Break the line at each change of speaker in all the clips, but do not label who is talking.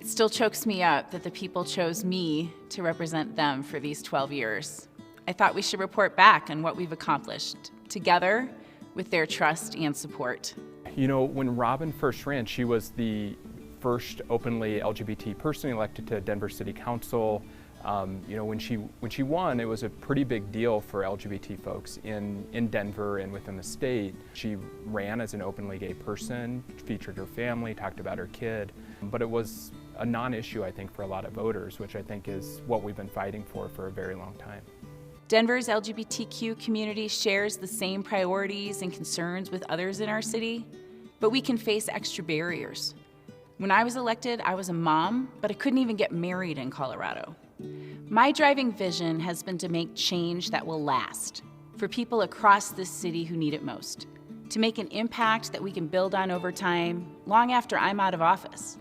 It still chokes me up that the people chose me to represent them for these 12 years. I thought we should report back on what we've accomplished, together with their trust and support.
You know, when Robin first ran, she was the first openly LGBT person elected to Denver City Council. You know, when she won, it was a pretty big deal for LGBT folks in Denver and within the state. She ran as an openly gay person, featured her family, talked about her kid, but it was a non-issue, I think, for a lot of voters, which I think is what we've been fighting for a very long time.
Denver's LGBTQ community shares the same priorities and concerns with others in our city, but we can face extra barriers. When I was elected, I was a mom, but I couldn't even get married in Colorado. My driving vision has been to make change that will last for people across this city who need it most, to make an impact that we can build on over time, long after I'm out of office.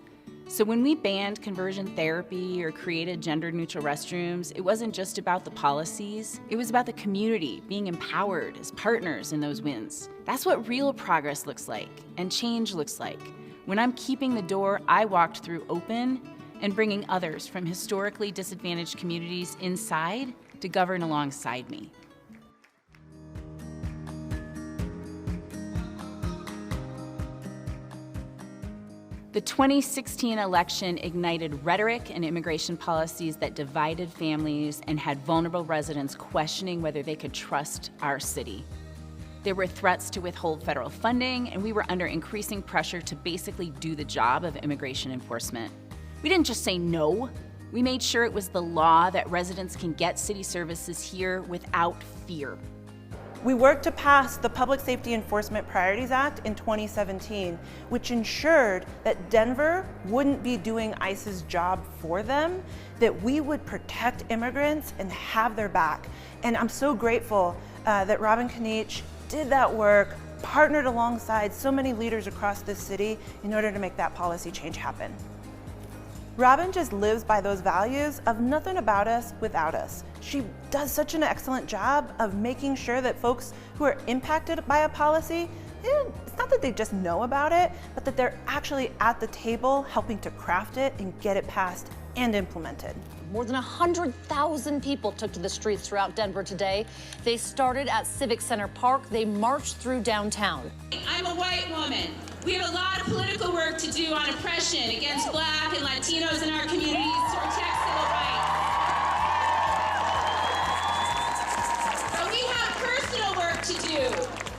So when we banned conversion therapy or created gender-neutral restrooms, it wasn't just about the policies, it was about the community being empowered as partners in those wins. That's what real progress looks like and change looks like, when I'm keeping the door I walked through open and bringing others from historically disadvantaged communities inside to govern alongside me. The 2016 election ignited rhetoric and immigration policies that divided families and had vulnerable residents questioning whether they could trust our city. There were threats to withhold federal funding, and we were under increasing pressure to basically do the job of immigration enforcement. We didn't just say no, we made sure it was the law that residents can get city services here without fear.
We worked to pass the Public Safety Enforcement Priorities Act in 2017, which ensured that Denver wouldn't be doing ICE's job for them, that we would protect immigrants and have their back. And I'm so grateful that Robin Kniech did that work, partnered alongside so many leaders across this city in order to make that policy change happen. Robin just lives by those values of nothing about us without us. She does such an excellent job of making sure that folks who are impacted by a policy, it's not that they just know about it, but that they're actually at the table helping to craft it and get it passed and implemented.
More than 100,000 people took to the streets throughout Denver today. They started at Civic Center Park. They marched through downtown.
I'm a white woman. We have a lot of political work to do on oppression against Black and Latinos in our communities to protect civil rights. But we have personal work to do.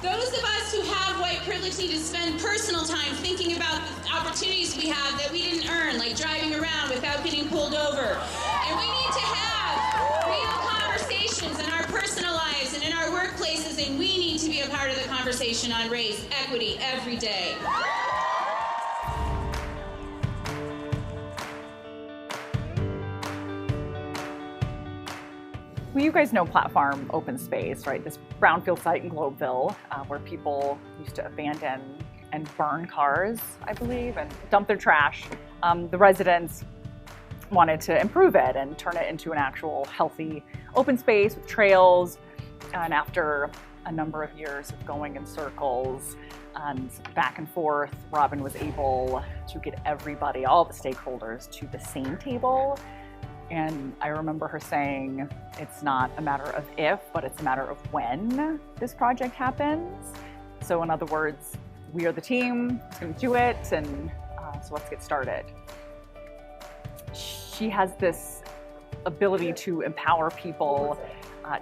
Those of us who have white privilege need to spend personal time thinking about the opportunities we have that we didn't earn, like driving around without getting pulled over. And we need to have real conversations in our personal lives and in our workplaces, and we need to be a part of the conversation on race, equity, every day.
Well, you guys know Platform Open Space, right? This brownfield site in Globeville where people used to abandon and burn cars, I believe, and dump their trash. The residents wanted to improve it and turn it into an actual healthy open space with trails. And after a number of years of going in circles and back and forth, Robin was able to get everybody, all the stakeholders, to the same table. And I remember her saying, it's not a matter of if, but it's a matter of when this project happens. So in other words, we are the team who's going to do it, and so let's get started. She has this ability to empower people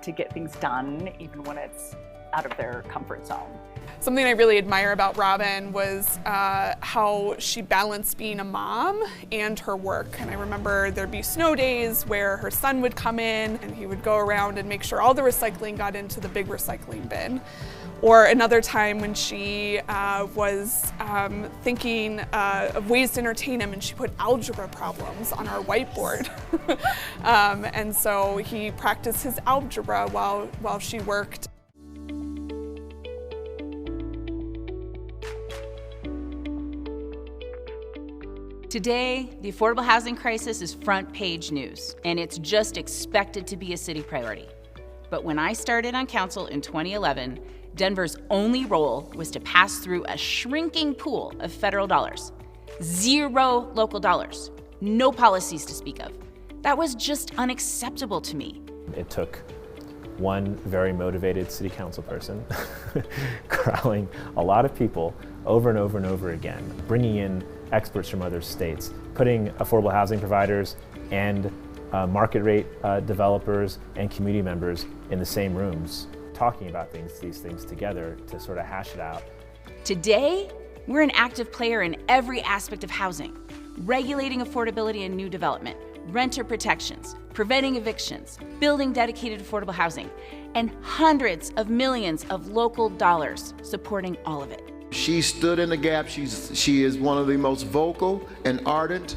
to get things done, even when it's out of their comfort zone.
Something I really admire about Robin was how she balanced being a mom and her work. And I remember there'd be snow days where her son would come in and he would go around and make sure all the recycling got into the big recycling bin. Or another time when she was thinking of ways to entertain him, and she put algebra problems on our whiteboard. And so he practiced his algebra while she worked.
Today, the affordable housing crisis is front page news, and it's just expected to be a city priority. But when I started on council in 2011, Denver's only role was to pass through a shrinking pool of federal dollars, 0 local dollars. no policies to speak of. That was just unacceptable to me.
It took one very motivated city council person corralling a lot of people over and over and over again, bringing in experts from other states, putting affordable housing providers and market rate developers and community members in the same rooms, talking about these things together to sort of hash it out.
Today, we're an active player in every aspect of housing, regulating affordability in new development, renter protections, preventing evictions, building dedicated affordable housing, and hundreds of millions of local dollars supporting all of it.
She stood in the gap. She is one of the most vocal and ardent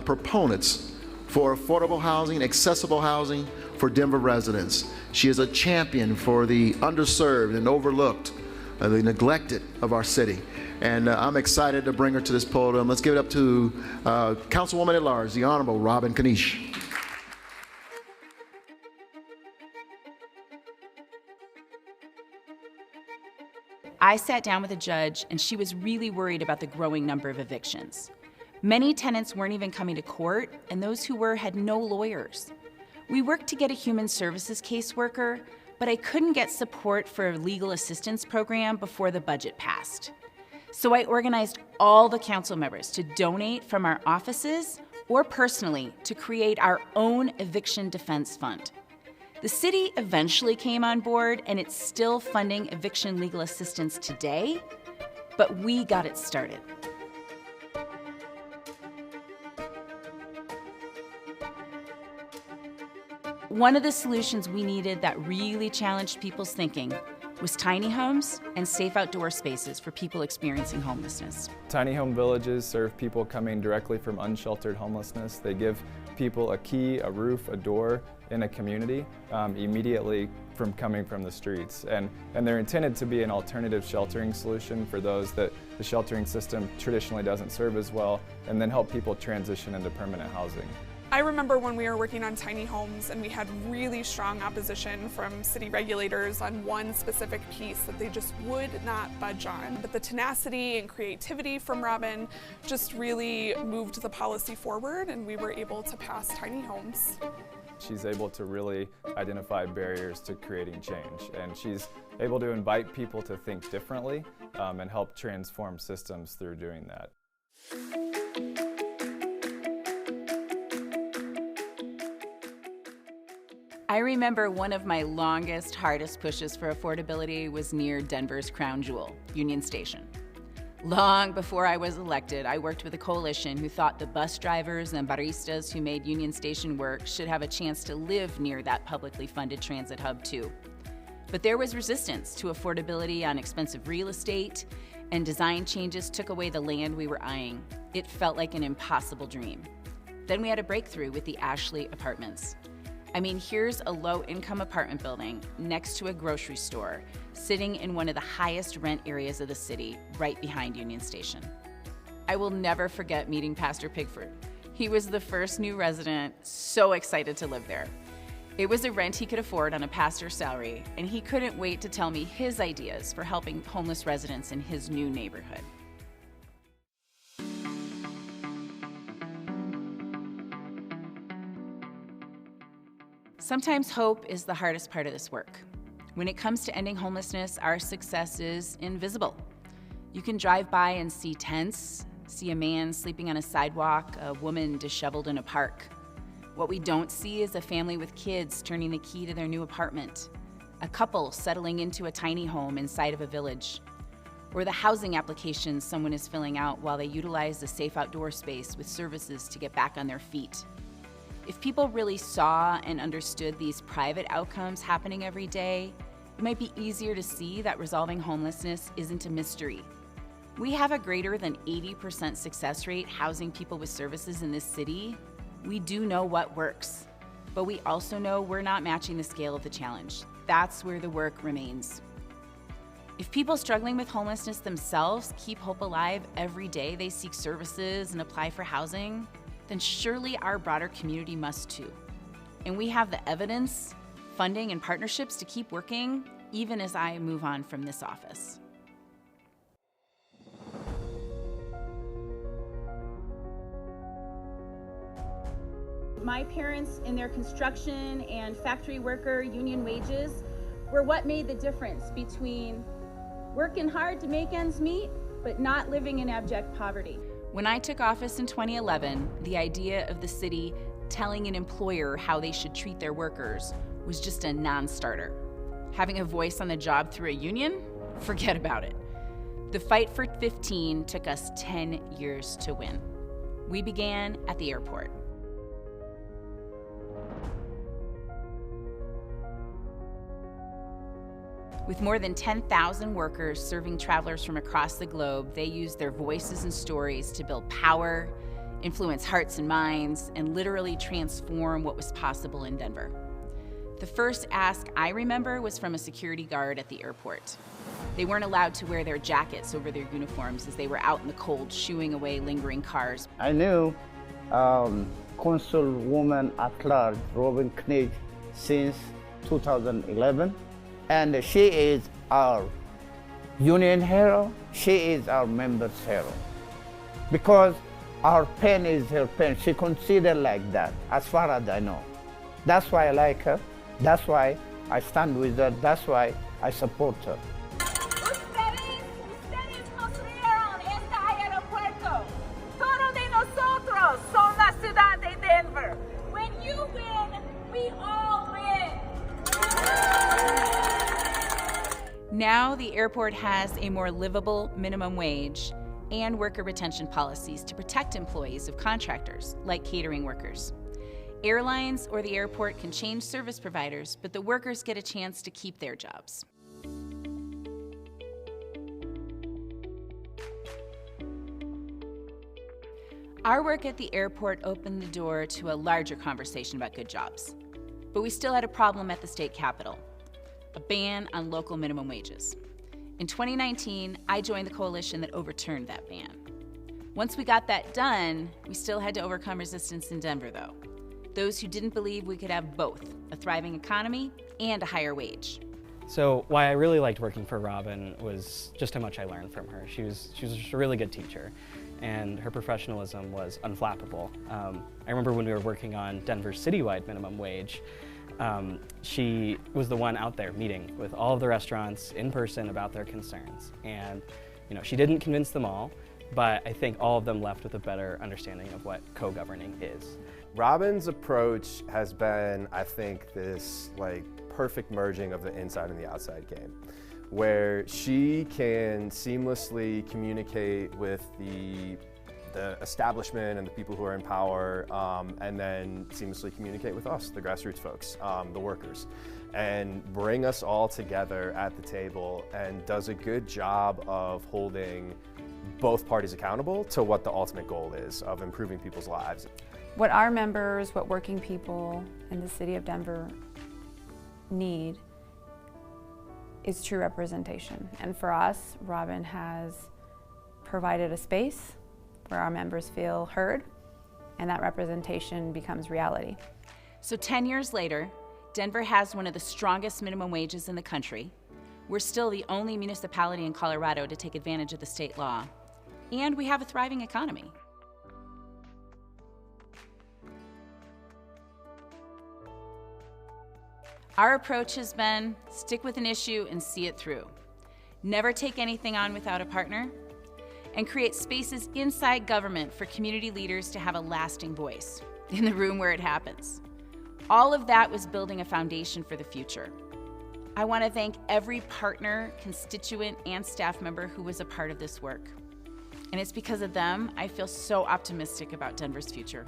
proponents for affordable housing, accessible housing for Denver residents. She is a champion for the underserved and overlooked, the neglected of our city. And I'm excited to bring her to this podium. Let's give it up to Councilwoman At-Large, the Honorable Robin Kniech.
I sat down with a judge, and she was really worried about the growing number of evictions. Many tenants weren't even coming to court, and those who were had no lawyers. We worked to get a human services caseworker, but I couldn't get support for a legal assistance program before the budget passed. So I organized all the council members to donate from our offices or personally to create our own eviction defense fund. The city eventually came on board, and it's still funding eviction legal assistance today, but we got it started. One of the solutions we needed that really challenged people's thinking was tiny homes and safe outdoor spaces for people experiencing homelessness.
Tiny home villages serve people coming directly from unsheltered homelessness. They give people a key, a roof, a door in a community immediately from coming from the streets. And they're intended to be an alternative sheltering solution for those that the sheltering system traditionally doesn't serve as well, and then help people transition into permanent housing.
I remember when we were working on tiny homes and we had really strong opposition from city regulators on one specific piece that they just would not budge on. But the tenacity and creativity from Robin just really moved the policy forward, and we were able to pass tiny homes.
She's able to really identify barriers to creating change, and she's able to invite people to think differently and help transform systems through doing that.
I remember one of my longest, hardest pushes for affordability was near Denver's crown jewel, Union Station. Long before I was elected, I worked with a coalition who thought the bus drivers and baristas who made Union Station work should have a chance to live near that publicly funded transit hub too. But there was resistance to affordability on expensive real estate, and design changes took away the land we were eyeing. It felt like an impossible dream. Then we had a breakthrough with the Ashley Apartments. I mean, here's a low-income apartment building next to a grocery store, sitting in one of the highest rent areas of the city, right behind Union Station. I will never forget meeting Pastor Pigford. He was the first new resident, so excited to live there. It was a rent he could afford on a pastor's salary, and he couldn't wait to tell me his ideas for helping homeless residents in his new neighborhood. Sometimes hope is the hardest part of this work. When it comes to ending homelessness, our success is invisible. You can drive by and see tents, see a man sleeping on a sidewalk, a woman disheveled in a park. What we don't see is a family with kids turning the key to their new apartment, a couple settling into a tiny home inside of a village, or the housing applications someone is filling out while they utilize a safe outdoor space with services to get back on their feet. If people really saw and understood these private outcomes happening every day, it might be easier to see that resolving homelessness isn't a mystery. We have a greater than 80% success rate housing people with services in this city. We do know what works, but we also know we're not matching the scale of the challenge. That's where the work remains. If people struggling with homelessness themselves keep hope alive every day they seek services and apply for housing, then surely our broader community must too. And we have the evidence, funding, and partnerships to keep working, even as I move on from this office.
my parents in their construction and factory worker union wages were what made the difference between working hard to make ends meet, but not living in abject poverty.
When I took office in 2011, the idea of the city telling an employer how they should treat their workers was just a non-starter. Having a voice on the job through a union? Forget about it. The fight for 15 took us 10 years to win. We began at the airport. With more than 10,000 workers serving travelers from across the globe, they used their voices and stories to build power, influence hearts and minds, and literally transform what was possible in Denver. The first ask I remember was from a security guard at the airport. They weren't allowed to wear their jackets over their uniforms as they were out in the cold shooing away lingering cars.
I knew Councilwoman At-Large Robin Kniech since 2011. And she is our union hero, she is our members' hero. Because our pen is her pen, she considered like that, as far as I know. That's why I like her, that's why I stand with her, that's why I support her.
Ustedes construyeron este aeropuerto. Todos de nosotros son la ciudad de Denver. When you win, we all win.
Now the airport has a more livable minimum wage and worker retention policies to protect employees of contractors, like catering workers. Airlines or the airport can change service providers, but the workers get a chance to keep their jobs. Our work at the airport opened the door to a larger conversation about good jobs. But we still had a problem at the state capitol: a ban on local minimum wages. In 2019, I joined the coalition that overturned that ban. Once we got that done, we still had to overcome resistance in Denver, though. Those who didn't believe we could have both a thriving economy and a higher wage.
So why I really liked working for Robin was just how much I learned from her. She was just a really good teacher, and her professionalism was unflappable. I remember when we were working on Denver's citywide minimum wage, she was the one out there meeting with all of the restaurants in person about their concerns. And she didn't convince them all, but I think all of them left with a better understanding of what co-governing is.
Robin's approach has been, I think, this perfect merging of the inside and the outside game, where she can seamlessly communicate with the establishment and the people who are in power, and then seamlessly communicate with us, the grassroots folks, the workers, and bring us all together at the table, and does a good job of holding both parties accountable to what the ultimate goal is of improving people's lives.
What our members, what working people in the city of Denver need is true representation. And for us, Robin has provided a space where our members feel heard, and that representation becomes reality.
So 10 years later, Denver has one of the strongest minimum wages in the country. We're still the only municipality in Colorado to take advantage of the state law. And we have a thriving economy. Our approach has been stick with an issue and see it through. Never take anything on without a partner, and create spaces inside government for community leaders to have a lasting voice in the room where it happens. All of that was building a foundation for the future. I want to thank every partner, constituent, and staff member who was a part of this work. And it's because of them I feel so optimistic about Denver's future.